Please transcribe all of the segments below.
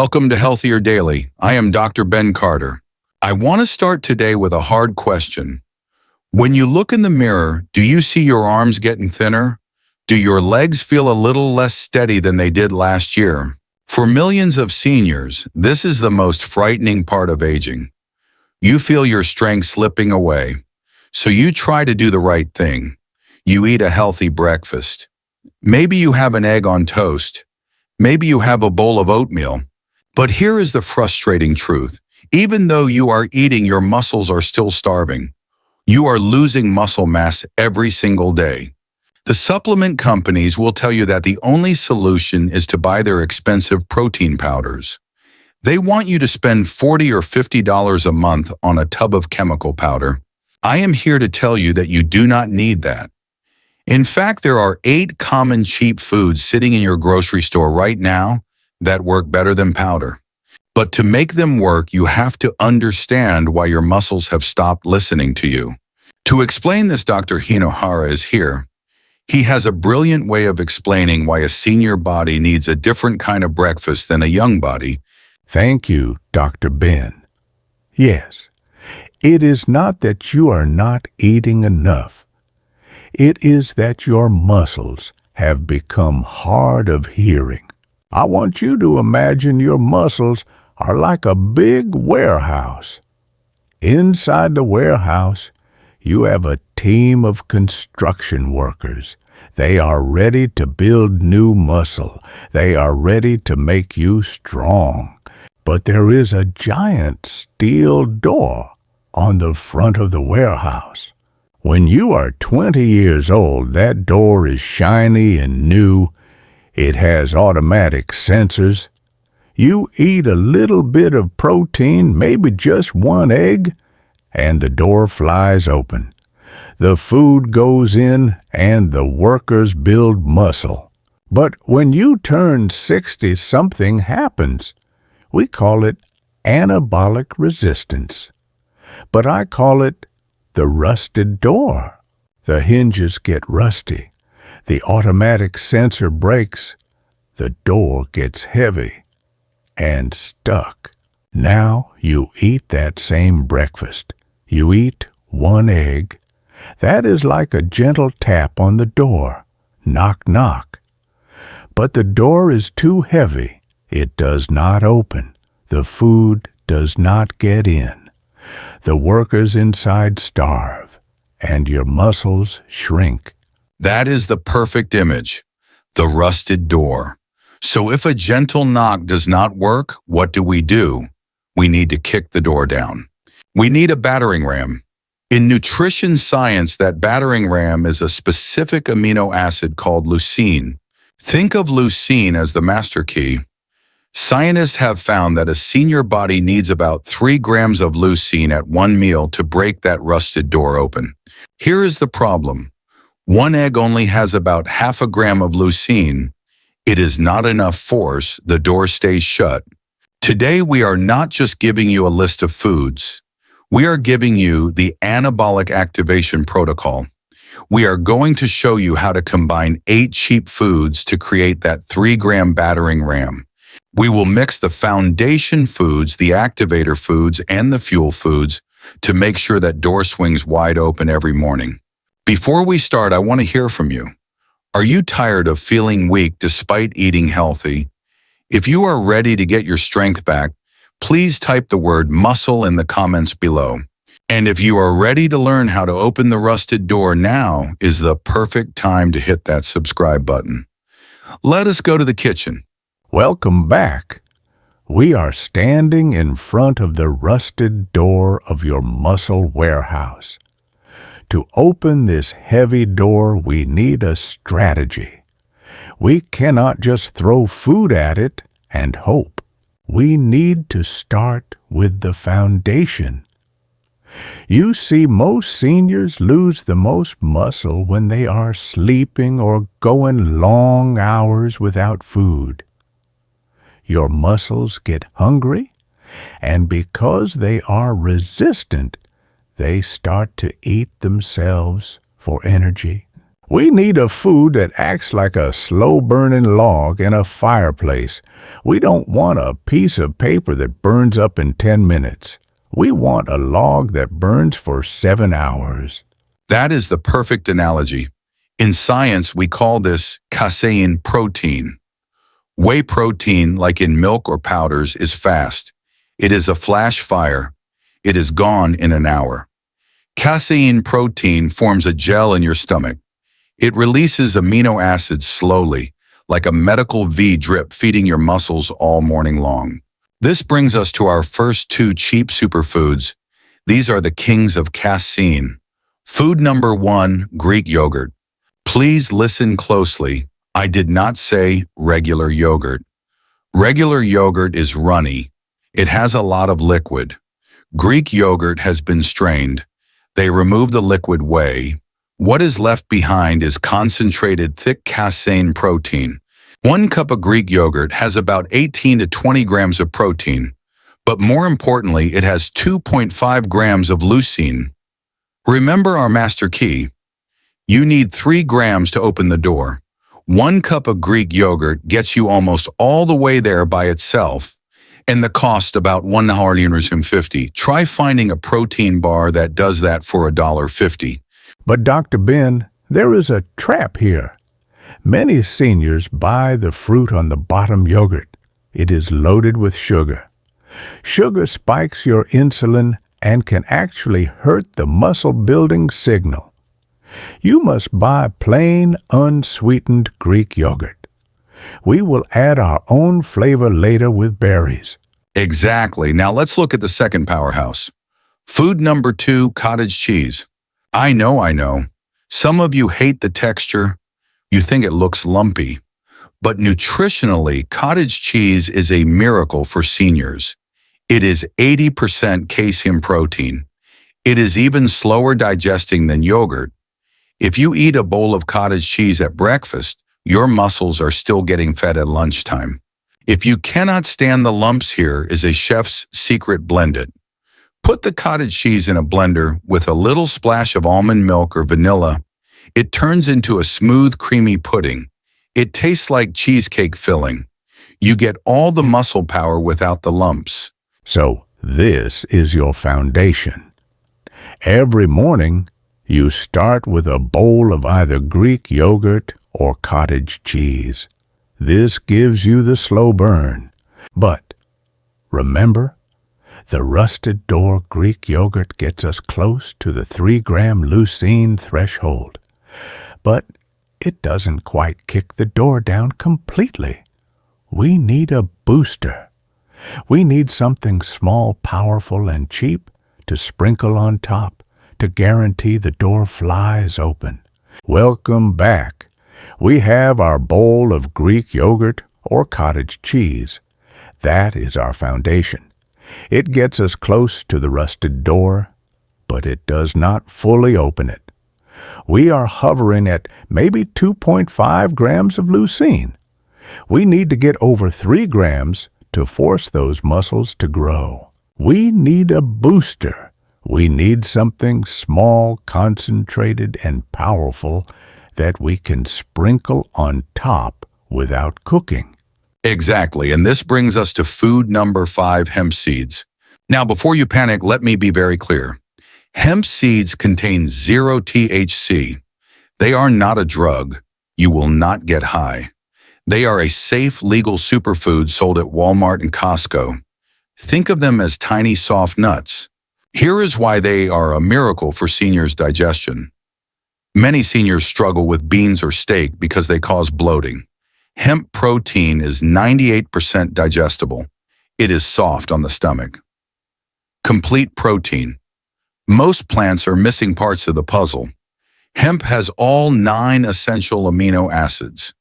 Welcome to Healthier Daily. I am Dr. Ben Carter. I want to start today with a hard question. When you look in the mirror, do you see your arms getting thinner? Do your legs feel a little less steady than they did last year? For millions of seniors, this is the most frightening part of aging. You feel your strength slipping away, so you try to do the right thing. You eat a healthy breakfast. Maybe you have an egg on toast. Maybe you have a bowl of oatmeal. But here is the frustrating truth. Even though you are eating, your muscles are still starving. You are losing muscle mass every single day. The supplement companies will tell you that the only solution is to buy their expensive protein powders. They want you to spend $40 or $50 a month on a tub of chemical powder. I am here to tell you that you do not need that. In fact, there are 8 common cheap foods sitting in your grocery store right now that work better than powder. But to make them work, you have to understand why your muscles have stopped listening to you. To explain this, Dr. Hinohara is here. He has a brilliant way of explaining why a senior body needs a different kind of breakfast than a young body. Thank you, Dr. Ben. Yes, it is not that you are not eating enough. It is that your muscles have become hard of hearing. I want you to imagine your muscles are like a big warehouse. Inside the warehouse, you have a team of construction workers. They are ready to build new muscle. They are ready to make you strong. But there is a giant steel door on the front of the warehouse. When you are 20 years old, that door is shiny and new. It has automatic sensors. You eat a little bit of protein, maybe just one egg, and the door flies open. The food goes in and the workers build muscle. But when you turn 60, something happens. We call it anabolic resistance. But I call it the rusted door. The hinges get rusty. The automatic sensor breaks. The door gets heavy and stuck. Now you eat that same breakfast. You eat one egg. That is like a gentle tap on the door. Knock, knock. But the door is too heavy. It does not open. The food does not get in. The workers inside starve, and your muscles shrink. That is the perfect image, the rusted door. So if a gentle knock does not work, what do? We need to kick the door down. We need a battering ram. In nutrition science, that battering ram is a specific amino acid called leucine. Think of leucine as the master key. Scientists have found that a senior body needs about 3 grams of leucine at one meal to break that rusted door open. Here is the problem. One egg only has about half a gram of leucine. It is not enough force. The door stays shut. Today, we are not just giving you a list of foods. We are giving you the anabolic activation protocol. We are going to show you how to combine 8 cheap foods to create that 3-gram battering ram. We will mix the foundation foods, the activator foods, and the fuel foods to make sure that door swings wide open every morning. Before we start, I want to hear from you. Are you tired of feeling weak despite eating healthy? If you are ready to get your strength back, please type the word muscle in the comments below. And if you are ready to learn how to open the rusted door, now is the perfect time to hit that subscribe button. Let us go to the kitchen. Welcome back. We are standing in front of the rusted door of your muscle warehouse. To open this heavy door, we need a strategy. We cannot just throw food at it and hope. We need to start with the foundation. You see, most seniors lose the most muscle when they are sleeping or going long hours without food. Your muscles get hungry, and because they are resistant, they start to eat themselves for energy. We need a food that acts like a slow-burning log in a fireplace. We don't want a piece of paper that burns up in 10 minutes. We want a log that burns for 7 hours. That is the perfect analogy. In science, we call this casein protein. Whey protein, like in milk or powders, is fast. It is a flash fire. It is gone in an hour. Casein protein forms a gel in your stomach. It releases amino acids slowly, like a medical V drip feeding your muscles all morning long. This brings us to our first two cheap superfoods. These are the kings of casein. Food number 1, Greek yogurt. Please listen closely. I did not say regular yogurt. Regular yogurt is runny. It has a lot of liquid. Greek yogurt has been strained. They remove the liquid whey. What is left behind is concentrated thick casein protein. 1 cup of Greek yogurt has about 18 to 20 grams of protein, but more importantly, it has 2.5 grams of leucine. Remember our master key. You need 3 grams to open the door. 1 cup of Greek yogurt gets you almost all the way there by itself, and the cost about $1.50. Try finding a protein bar that does that for $1.50. But Dr. Ben, there is a trap here. Many seniors buy the fruit on the bottom yogurt. It is loaded with sugar. Sugar spikes your insulin and can actually hurt the muscle-building signal. You must buy plain, unsweetened Greek yogurt. We will add our own flavor later with berries. Exactly. Now let's look at the second powerhouse. Food number 2, cottage cheese. I know. Some of you hate the texture. You think it looks lumpy. But nutritionally, cottage cheese is a miracle for seniors. It is 80% casein protein. It is even slower digesting than yogurt. If you eat a bowl of cottage cheese at breakfast, your muscles are still getting fed at lunchtime. If you cannot stand the lumps, here is a chef's secret: blend it. Put the cottage cheese in a blender with a little splash of almond milk or vanilla. It turns into a smooth, creamy pudding. It tastes like cheesecake filling. You get all the muscle power without the lumps. So this is your foundation. Every morning, you start with a bowl of either Greek yogurt or cottage cheese. This gives you the slow burn. But remember, the rusted door Greek yogurt gets us close to the 3-gram leucine threshold. But it doesn't quite kick the door down completely. We need a booster. We need something small, powerful, and cheap to sprinkle on top to guarantee the door flies open. Welcome back. We have our bowl of Greek yogurt or cottage cheese. That is our foundation. It gets us close to the rusted door, but it does not fully open it. We are hovering at maybe 2.5 grams of leucine. We need to get over 3 grams to force those muscles to grow. We need a booster. We need something small, concentrated, and powerful that we can sprinkle on top without cooking. Exactly, and this brings us to food number 5, hemp seeds. Now, before you panic, let me be very clear. Hemp seeds contain 0 THC. They are not a drug. You will not get high. They are a safe, legal superfood sold at Walmart and Costco. Think of them as tiny, soft nuts. Here is why they are a miracle for seniors' digestion. Many seniors struggle with beans or steak because they cause bloating. Hemp protein is 98% digestible. It is soft on the stomach. Complete protein. Most plants are missing parts of the puzzle. Hemp has all 9 essential amino acids.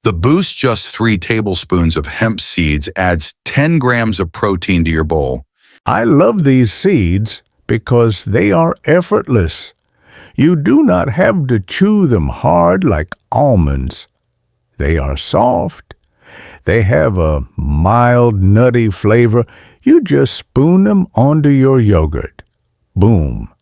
The boost, just 3 tablespoons of hemp seeds, adds 10 grams of protein to your bowl. I love these seeds because they are effortless. You do not have to chew them hard like almonds. They are soft. They have a mild, nutty flavor. You just spoon them onto your yogurt. Boom.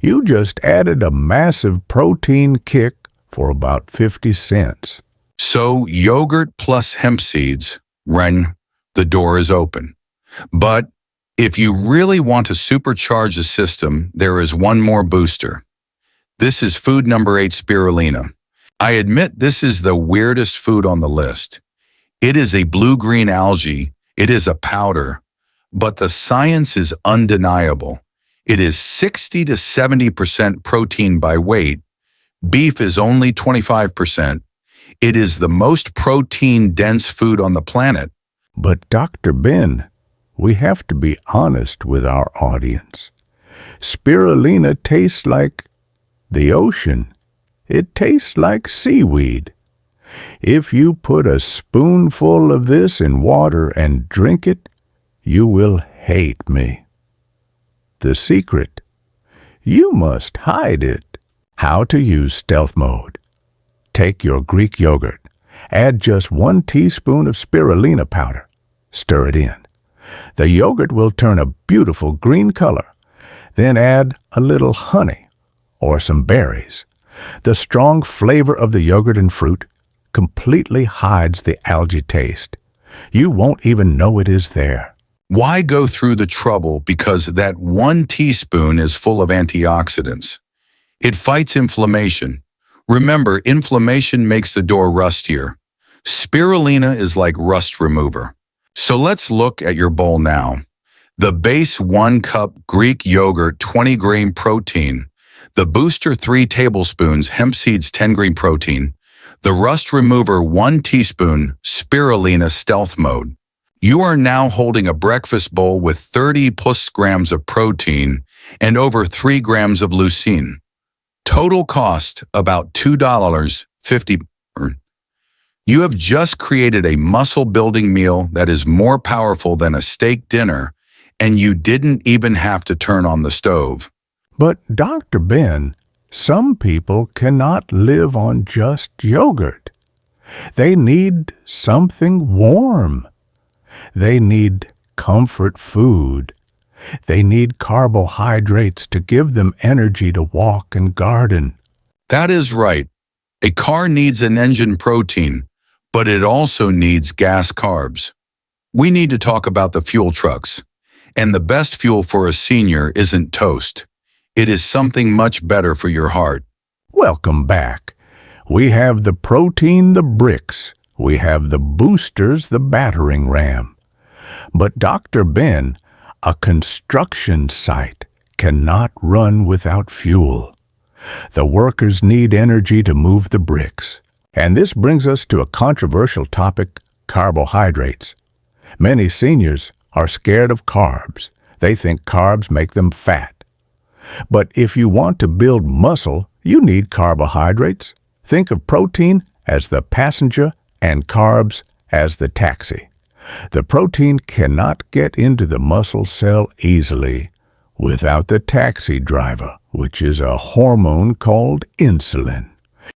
You just added a massive protein kick for about 50 cents. So yogurt plus hemp seeds, Ren, the door is open. But if you really want to supercharge the system, there is one more booster. This is food number 8, spirulina. I admit this is the weirdest food on the list. It is a blue-green algae, it is a powder, but the science is undeniable. It is 60 to 70% protein by weight. Beef is only 25%. It is the most protein-dense food on the planet. But Dr. Ben, we have to be honest with our audience. Spirulina tastes like the ocean. It tastes like seaweed. If you put a spoonful of this in water and drink it, you will hate me. The secret: you must hide it. How to use stealth mode. Take your Greek yogurt. Add just 1 teaspoon of spirulina powder. Stir it in. The yogurt will turn a beautiful green color. Then add a little honey or some berries. The strong flavor of the yogurt and fruit completely hides the algae taste. You won't even know it is there. Why go through the trouble? Because that 1 teaspoon is full of antioxidants. It fights inflammation. Remember, inflammation makes the door rustier. Spirulina is like rust remover. So let's look at your bowl now. The base 1 cup Greek yogurt, 20 grain protein. The booster 3 tablespoons, hemp seeds 10 grain protein. The rust remover 1 teaspoon, spirulina stealth mode. You are now holding a breakfast bowl with 30 plus grams of protein and over 3 grams of leucine. Total cost about $2.50. You have just created a muscle-building meal that is more powerful than a steak dinner, and you didn't even have to turn on the stove. But Dr. Ben, some people cannot live on just yogurt. They need something warm. They need comfort food. They need carbohydrates to give them energy to walk and garden. That is right. A car needs an engine protein, but it also needs gas carbs. We need to talk about the fuel trucks. And the best fuel for a senior isn't toast. It is something much better for your heart. Welcome back. We have the protein, the bricks. We have the boosters, the battering ram. But Dr. Ben, a construction site cannot run without fuel. The workers need energy to move the bricks. And this brings us to a controversial topic: carbohydrates. Many seniors are scared of carbs. They think carbs make them fat. But if you want to build muscle, you need carbohydrates. Think of protein as the passenger and carbs as the taxi. The protein cannot get into the muscle cell easily without the taxi driver, which is a hormone called insulin.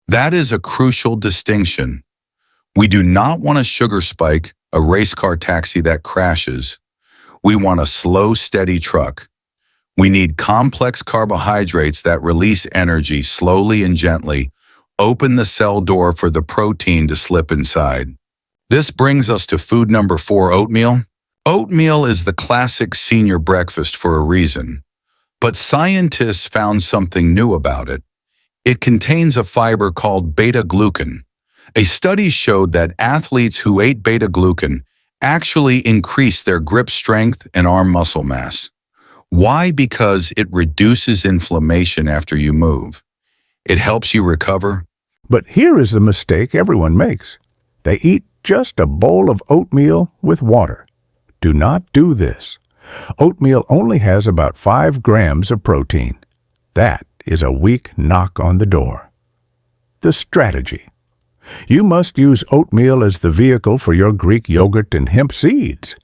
That is a crucial distinction. We do not want a sugar spike, a race car taxi that crashes. We want a slow, steady truck. We need complex carbohydrates that release energy slowly and gently, open the cell door for the protein to slip inside. This brings us to food number 4, oatmeal. Oatmeal is the classic senior breakfast for a reason. But scientists found something new about it. It contains a fiber called beta-glucan. A study showed that athletes who ate beta-glucan actually increased their grip strength and arm muscle mass. Why? Because it reduces inflammation after you move. It helps you recover. But here is the mistake everyone makes. They eat just a bowl of oatmeal with water. Do not do this. Oatmeal only has about 5 grams of protein. That is a weak knock on the door. The strategy: you must use oatmeal as the vehicle for your Greek yogurt and hemp seeds.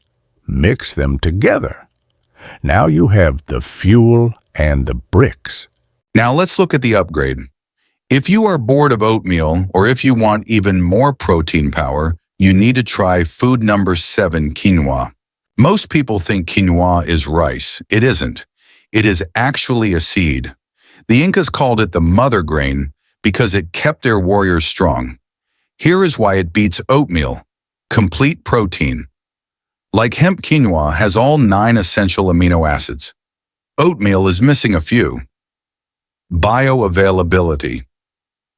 Mix them together. Now you have the fuel and the bricks. Now let's look at the upgrade. If you are bored of oatmeal, or if you want even more protein power, you need to try food number 7, quinoa. Most people think quinoa is rice. It isn't. It is actually a seed. The Incas called it the mother grain because it kept their warriors strong. Here is why it beats oatmeal. Complete protein. Like hemp, quinoa has all 9 essential amino acids. Oatmeal is missing a few. Bioavailability.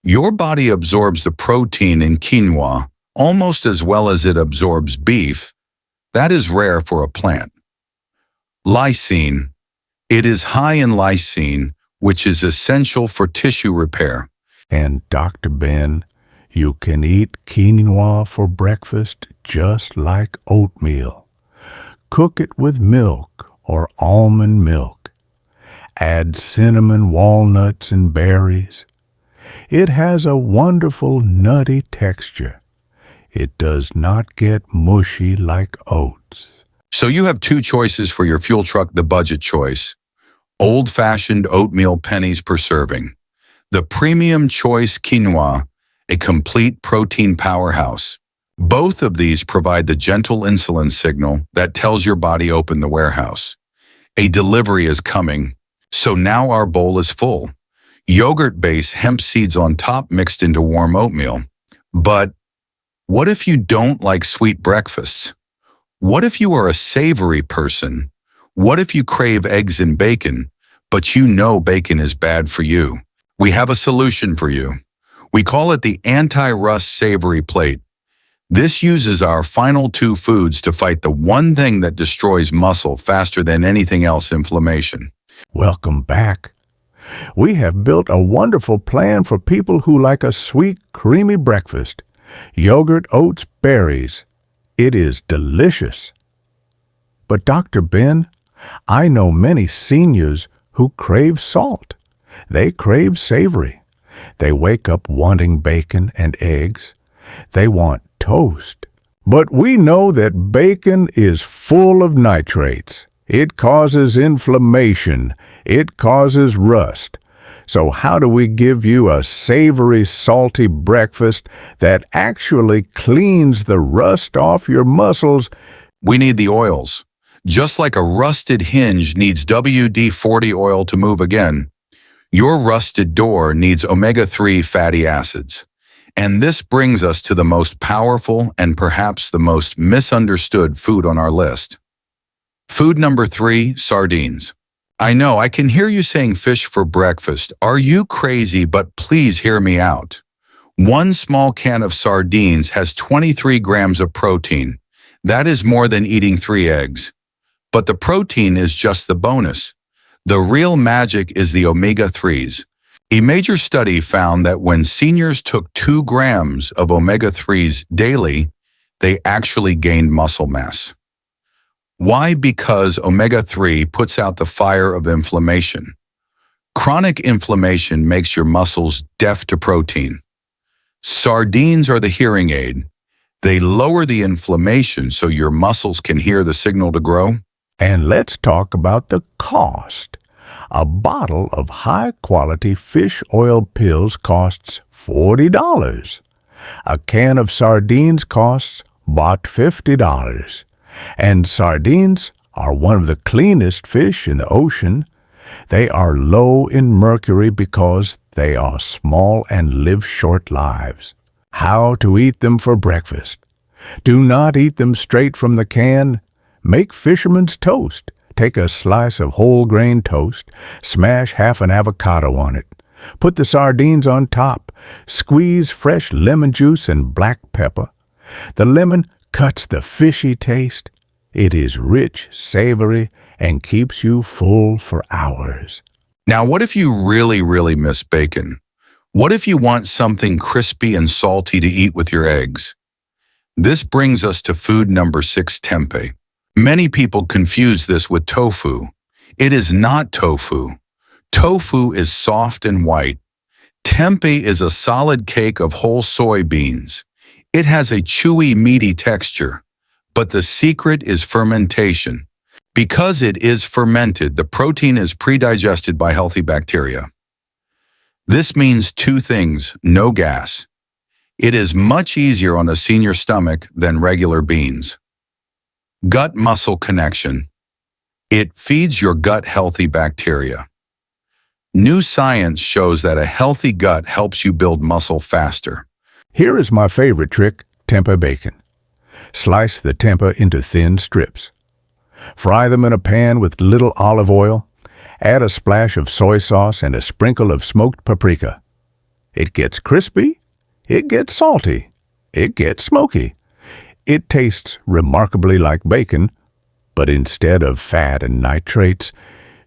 Your body absorbs the protein in quinoa almost as well as it absorbs beef. That is rare for a plant. Leucine. It is high in leucine, which is essential for tissue repair. And Dr. Ben, you can eat quinoa for breakfast just like oatmeal. Cook it with milk or almond milk. Add cinnamon, walnuts, and berries. It has a wonderful nutty texture. It does not get mushy like oats. So you have 2 choices for your fuel truck, the budget choice. Old-fashioned oatmeal pennies per serving. The premium choice quinoa, a complete protein powerhouse. Both of these provide the gentle insulin signal that tells your body open the warehouse. A delivery is coming, so now our bowl is full. Yogurt-based hemp seeds on top mixed into warm oatmeal. But what if you don't like sweet breakfasts? What if you are a savory person? What if you crave eggs and bacon, but you know bacon is bad for you? We have a solution for you. We call it the anti-rust savory plate. This uses our final 2 foods to fight the one thing that destroys muscle faster than anything else: inflammation. Welcome back. We have built a wonderful plan for people who like a sweet, creamy breakfast. Yogurt, oats, berries. It is delicious. But Dr. Ben, I know many seniors who crave salt. They crave savory. They wake up wanting bacon and eggs. They want toast. But we know that bacon is full of nitrates. It causes inflammation. It causes rust. So how do we give you a savory, salty breakfast that actually cleans the rust off your muscles? We need the oils. Just like a rusted hinge needs WD-40 oil to move again, your rusted door needs omega-3 fatty acids. And this brings us to the most powerful and perhaps the most misunderstood food on our list. Food number 3, sardines. I know, I can hear you saying fish for breakfast. Are you crazy? But please hear me out. 1 small can of sardines has 23 grams of protein. That is more than eating 3 eggs. But the protein is just the bonus. The real magic is the omega-3s. A major study found that when seniors took 2 grams of omega-3s daily, they actually gained muscle mass. Why? Because omega-3 puts out the fire of inflammation. Chronic inflammation makes your muscles deaf to protein. Sardines are the hearing aid. They lower the inflammation so your muscles can hear the signal to grow. And let's talk about the cost. A bottle of high-quality fish oil pills costs $40. A can of sardines costs about $50. And sardines are one of the cleanest fish in the ocean. They are low in mercury because they are small and live short lives. How to eat them for breakfast? Do not eat them straight from the can. Make fisherman's toast. Take a slice of whole grain toast, smash half an avocado on it. Put the sardines on top. Squeeze fresh lemon juice and black pepper. The lemon cuts the fishy taste. It is rich, savory, and keeps you full for hours. Now, what if you really miss bacon? What if you want something crispy and salty to eat with your eggs? This brings us to food number 6, tempeh. Many people confuse this with tofu. It is not tofu. Tofu is soft and white. Tempeh is a solid cake of whole soybeans. It has a chewy, meaty texture. But the secret is fermentation. Because it is fermented, the protein is pre-digested by healthy bacteria. This means 2 things: no gas. It is much easier on a senior stomach than regular beans. Gut-muscle connection. It feeds your gut healthy bacteria. New science shows that a healthy gut helps you build muscle faster. Here is my favorite trick, tempeh bacon. Slice the tempeh into thin strips. Fry them in a pan with little olive oil. Add a splash of soy sauce and a sprinkle of smoked paprika. It gets crispy, it gets salty, it gets smoky. It tastes remarkably like bacon, but instead of fat and nitrates,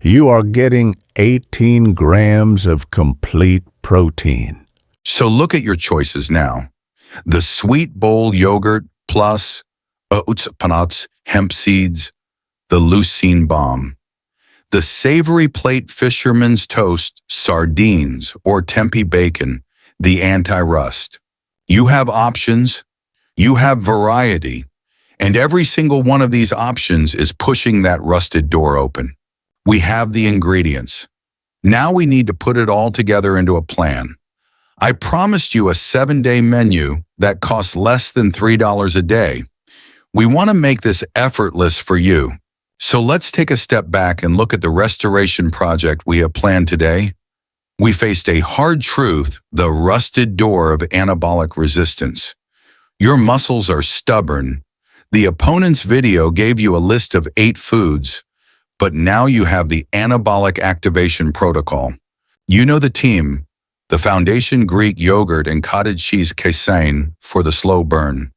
you are getting 18 grams of complete protein. So look at your choices now. The sweet bowl yogurt plus oats, peanuts, hemp seeds, the Leucine bomb. The savory plate fisherman's toast, sardines, or tempeh bacon, the anti-rust. You have options, you have variety, and every single one of these options is pushing that rusted door open. We have the ingredients. Now we need to put it all together into a plan. I promised you a 7-day menu that costs less than $3 a day. We want to make this effortless for you. So let's take a step back and look at the restoration project we have planned today. We faced a hard truth, the rusted door of anabolic resistance. Your muscles are stubborn. The opponent's video gave you a list of 8 foods, but now you have the anabolic activation protocol. You know the team, the foundation Greek yogurt and cottage cheese casein for the slow burn,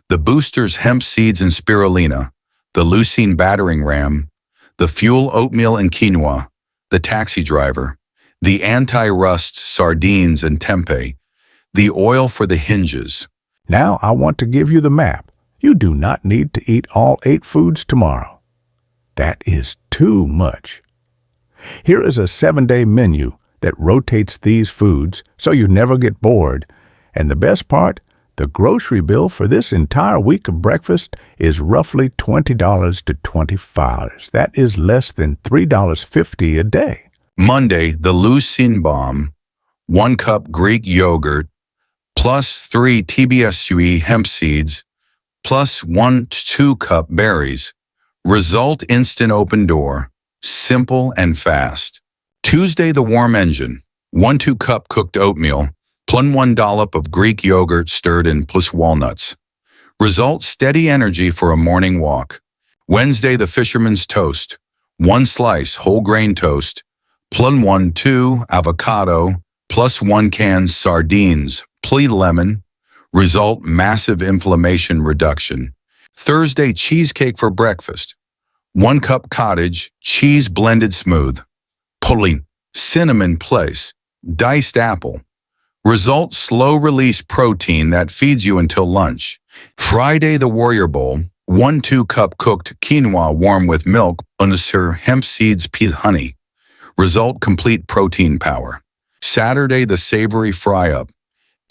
the boosters hemp seeds and spirulina, the leucine battering ram, the fuel oatmeal and quinoa, the taxi driver, the anti-rust sardines and tempeh, the oil for the hinges. Now I want to give you the map. You do not need to eat all 8 foods tomorrow. That is too much. Here is a 7-day menu that rotates these foods so you never get bored. And the best part, the grocery bill for this entire week of breakfast is roughly $20 to $25. That is less than $3.50 a day. Monday, the Leucine bomb, 1 cup Greek yogurt, plus 3 TBSUE hemp seeds, plus 1 to 2 cup berries. Result instant open door, simple and fast. Tuesday, the warm engine, 1 cup cooked oatmeal, plus 1 dollop of Greek yogurt stirred in plus walnuts. Result steady energy for a morning walk. Wednesday, the fisherman's toast, 1 slice whole grain toast, plus 2 avocado, plus 1 can sardines, plus lemon. Result massive inflammation reduction. Thursday, cheesecake for breakfast, 1 cup cottage, cheese blended smooth, pudding, cinnamon place, diced apple. Result slow release protein that feeds you until lunch. Friday, the warrior bowl, 1 cup cooked quinoa warm with milk, unsir hemp seeds, peas, honey. Result complete protein power. Saturday, the savory fry-up,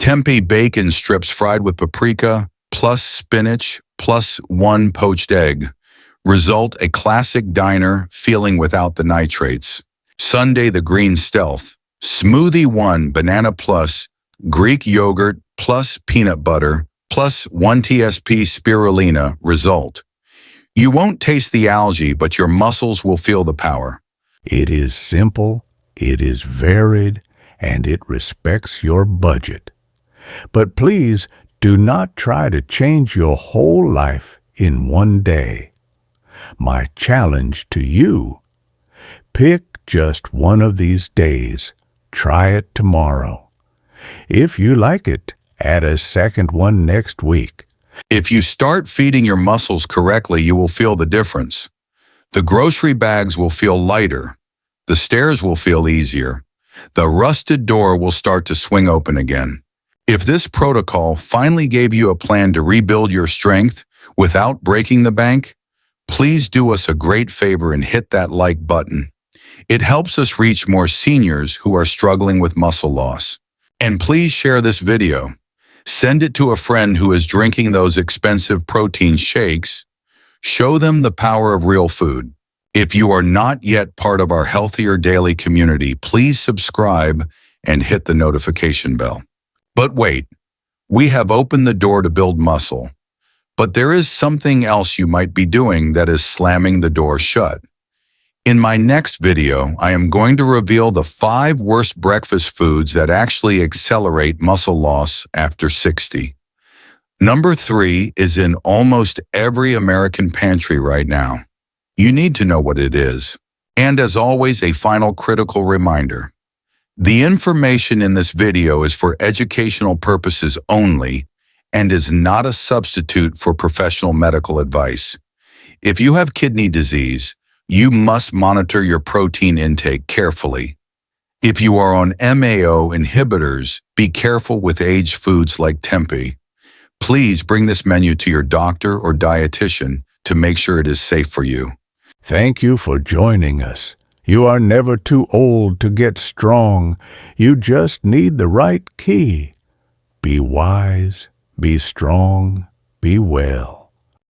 tempeh bacon strips fried with paprika, plus spinach, plus 1 poached egg. Result a classic diner feeling without the nitrates. Sunday, the green stealth, smoothie 1 banana plus Greek yogurt plus peanut butter plus 1 TSP spirulina. Result. You won't taste the algae, but your muscles will feel the power. It is simple, it is varied, and it respects your budget. But please do not try to change your whole life in one day. My challenge to you, pick just one of these days. Try it tomorrow. If you like it, add a second one next week. If you start feeding your muscles correctly, you will feel the difference. The grocery bags will feel lighter. The stairs will feel easier. The rusted door will start to swing open again. If this protocol finally gave you a plan to rebuild your strength without breaking the bank, please do us a great favor and hit that like button. It helps us reach more seniors who are struggling with muscle loss. And please share this video. Send it to a friend who is drinking those expensive protein shakes. Show them the power of real food. If you are not yet part of our Healthier Daily community, please subscribe and hit the notification bell. But wait, we have opened the door to build muscle. But there is something else you might be doing that is slamming the door shut. In my next video, I am going to reveal the 5 worst breakfast foods that actually accelerate muscle loss after 60. Number 3 is in almost every American pantry right now. You need to know what it is. And as always, a final critical reminder. The information in this video is for educational purposes only and is not a substitute for professional medical advice. If you have kidney disease, you must monitor your protein intake carefully. If you are on MAO inhibitors, be careful with aged foods like tempeh. Please bring this menu to your doctor or dietitian to make sure it is safe for you. Thank you for joining us. You are never too old to get strong. You just need the right key. Be wise, be strong, be well.